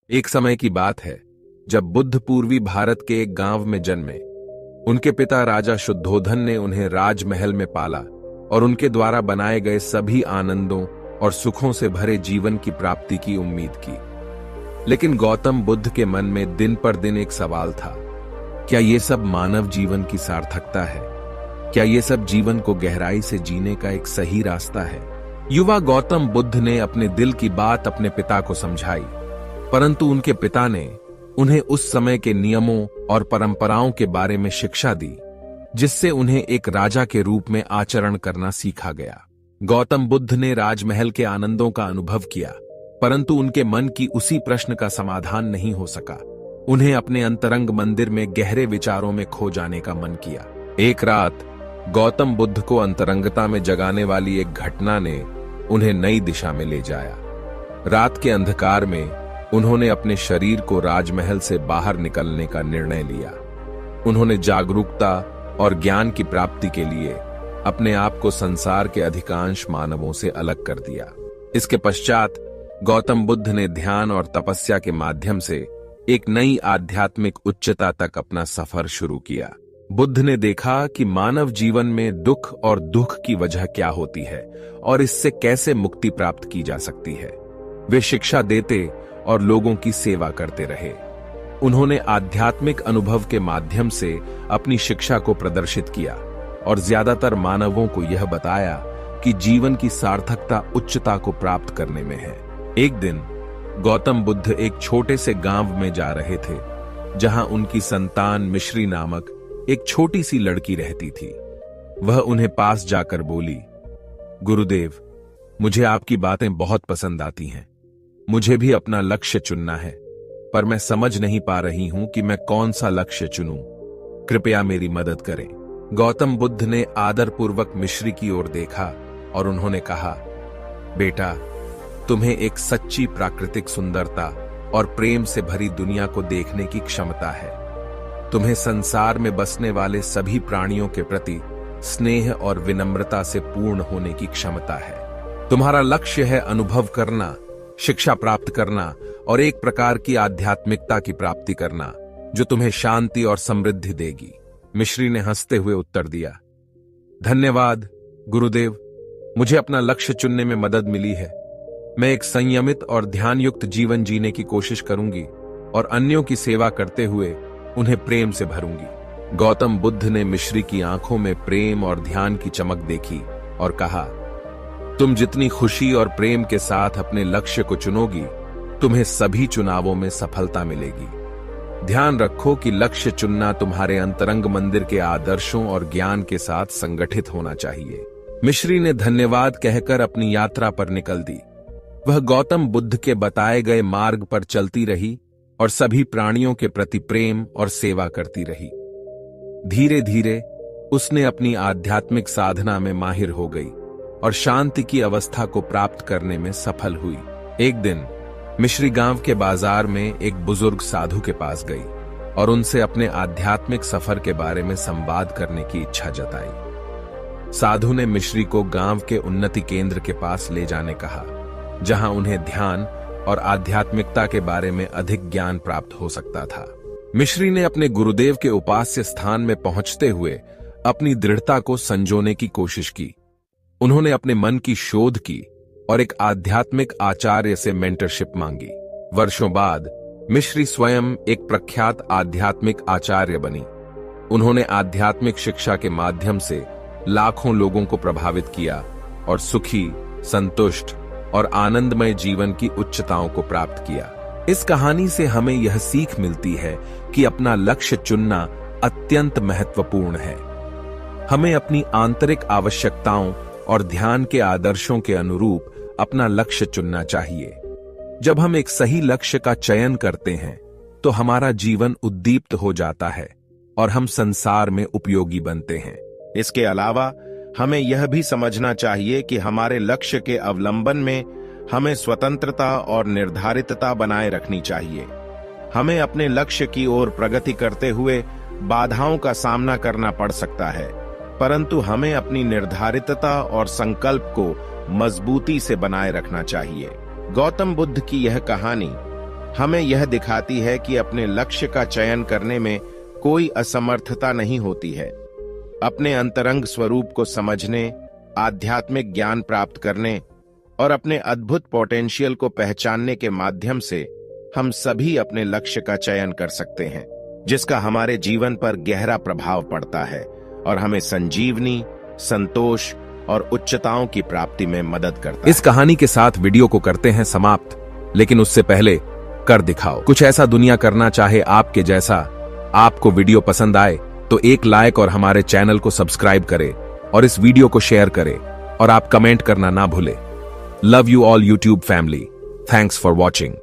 एक समय की बात है जब बुद्ध पूर्वी भारत के एक गांव में जन्मे। उनके पिता राजा शुद्धोधन ने उन्हें राजमहल में पाला और उनके द्वारा बनाए गए सभी आनंदों और सुखों से भरे जीवन की प्राप्ति की उम्मीद की। लेकिन गौतम बुद्ध के मन में दिन पर दिन एक सवाल था, क्या ये सब मानव जीवन की सार्थकता है? क्या ये सब जीवन को गहराई से जीने का एक सही रास्ता है? युवा गौतम बुद्ध ने अपने दिल की बात अपने पिता को समझाई, परंतु उनके पिता ने उन्हें उस समय के नियमों और परंपराओं के बारे में शिक्षा दी, जिससे उन्हें एक राजा के रूप में आचरण करना सीखा गया। गौतम बुद्ध ने राजमहल के आनंदों का अनुभव किया, परंतु उनके मन की उसी प्रश्न का समाधान नहीं हो सका। उन्हें अपने अंतरंग मंदिर में गहरे विचारों में खो जाने का मन किया। एक रात गौतम बुद्ध को अंतरंगता में जगाने वाली एक घटना ने उन्हें नई दिशा में ले जाया। रात के अंधकार में उन्होंने अपने शरीर को राजमहल से बाहर निकलने का निर्णय लिया। उन्होंने जागरूकता और ज्ञान की प्राप्ति के लिए अपने आप को संसार के अधिकांश मानवों से अलग कर दिया। इसके पश्चात गौतम बुद्ध ने ध्यान और तपस्या के माध्यम से एक नई आध्यात्मिक उच्चता तक अपना सफर शुरू किया। बुद्ध ने देखा कि मानव जीवन में दुख और दुख की वजह क्या होती है और इससे कैसे मुक्ति प्राप्त की जा सकती है। वे शिक्षा देते और लोगों की सेवा करते रहे। उन्होंने आध्यात्मिक अनुभव के माध्यम से अपनी शिक्षा को प्रदर्शित किया और ज्यादातर मानवों को यह बताया कि जीवन की सार्थकता उच्चता को प्राप्त करने में है। एक दिन गौतम बुद्ध एक छोटे से गांव में जा रहे थे, जहां उनकी संतान मिश्री नामक एक छोटी सी लड़की रहती थी। वह उन्हें पास जाकर बोली, गुरुदेव, मुझे आपकी बातें बहुत पसंद आती हैं। मुझे भी अपना लक्ष्य चुनना है, पर मैं समझ नहीं पा रही हूं कि मैं कौन सा लक्ष्य चुनूं। कृपया मेरी मदद करें। गौतम बुद्ध ने आदरपूर्वक मिश्री की ओर देखा और उन्होंने कहा, बेटा, तुम्हें एक सच्ची प्राकृतिक सुंदरता और प्रेम से भरी दुनिया को देखने की क्षमता है। तुम्हें संसार में बसने वाले सभी प्राणियों के प्रति स्नेह और विनम्रता से पूर्ण होने की क्षमता है। तुम्हारा लक्ष्य है अनुभव करना, शिक्षा प्राप्त करना और एक प्रकार की आध्यात्मिकता की प्राप्ति करना जो तुम्हें शांति और समृद्धि देगी। मिश्री ने हंसते हुए उत्तर दिया, धन्यवाद गुरुदेव, मुझे अपना लक्ष्य चुनने में मदद मिली है। मैं एक संयमित और ध्यानयुक्त जीवन जीने की कोशिश करूंगी और अन्यों की सेवा करते हुए उन्हें प्रेम से भरूंगी। गौतम बुद्ध ने मिश्री की आंखों में प्रेम और ध्यान की चमक देखी और कहा, तुम जितनी खुशी और प्रेम के साथ अपने लक्ष्य को चुनोगी, तुम्हें सभी चुनावों में सफलता मिलेगी। ध्यान रखो कि लक्ष्य चुनना तुम्हारे अंतरंग मंदिर के आदर्शों और ज्ञान के साथ संगठित होना चाहिए। मिश्री ने धन्यवाद कहकर अपनी यात्रा पर निकल दी। वह गौतम बुद्ध के बताए गए मार्ग पर चलती रही और सभी प्राणियों के प्रति प्रेम और सेवा करती रही। धीरे धीरे उसने अपनी आध्यात्मिक साधना में माहिर हो गई और शांति की अवस्था को प्राप्त करने में सफल हुई। एक दिन मिश्री गांव के बाजार में एक बुजुर्ग साधु के पास गई और उनसे अपने आध्यात्मिक सफर के बारे में संवाद करने की इच्छा जताई। साधु ने मिश्री को गांव के उन्नति केंद्र के पास ले जाने कहा, जहां उन्हें ध्यान और आध्यात्मिकता के बारे में अधिक ज्ञान प्राप्त हो सकता था। मिश्री ने अपने गुरुदेव के उपास्य स्थान में पहुंचते हुए अपनी दृढ़ता को संजोने की कोशिश की। उन्होंने अपने मन की शोध की और एक आध्यात्मिक आचार्य से मेंटरशिप मांगी। वर्षों बाद मिश्री स्वयं एक प्रख्यात आध्यात्मिक आचार्य बनी। उन्होंने आध्यात्मिक शिक्षा के माध्यम से लाखों लोगों को प्रभावित किया और सुखी, संतुष्ट और आनंदमय जीवन की उच्चताओं को प्राप्त किया। इस कहानी से हमें यह सीख मिलती है कि अपना लक्ष्य चुनना अत्यंत महत्वपूर्ण है। हमें अपनी आंतरिक आवश्यकताओं और ध्यान के आदर्शों के अनुरूप अपना लक्ष्य चुनना चाहिए। जब हम एक सही लक्ष्य का चयन करते हैं तो हमारा जीवन उद्दीप्त हो जाता है और हम संसार में उपयोगी बनते हैं। इसके अलावा हमें यह भी समझना चाहिए कि हमारे लक्ष्य के अवलंबन में हमें स्वतंत्रता और निर्धारितता बनाए रखनी चाहिए। हमें अपने लक्ष्य की ओर प्रगति करते हुए बाधाओं का सामना करना पड़ सकता है, परंतु हमें अपनी निर्धारितता और संकल्प को मजबूती से बनाए रखना चाहिए। गौतम बुद्ध की यह कहानी हमें यह दिखाती है कि अपने लक्ष्य का चयन करने में कोई असमर्थता नहीं होती है। अपने अंतरंग स्वरूप को समझने, आध्यात्मिक ज्ञान प्राप्त करने और अपने अद्भुत पोटेंशियल को पहचानने के माध्यम से हम सभी अपने लक्ष्य का चयन कर सकते हैं, जिसका हमारे जीवन पर गहरा प्रभाव पड़ता है और हमें संजीवनी, संतोष और उच्चताओं की प्राप्ति में मदद करता है। इस कहानी के साथ वीडियो को करते हैं समाप्त, लेकिन उससे पहले कर दिखाओ कुछ ऐसा दुनिया करना चाहे आपके जैसा। आपको वीडियो पसंद आए तो एक लाइक और हमारे चैनल को सब्सक्राइब करें और इस वीडियो को शेयर करें और आप कमेंट करना ना भूलें। Love you all YouTube family. Thanks for watching.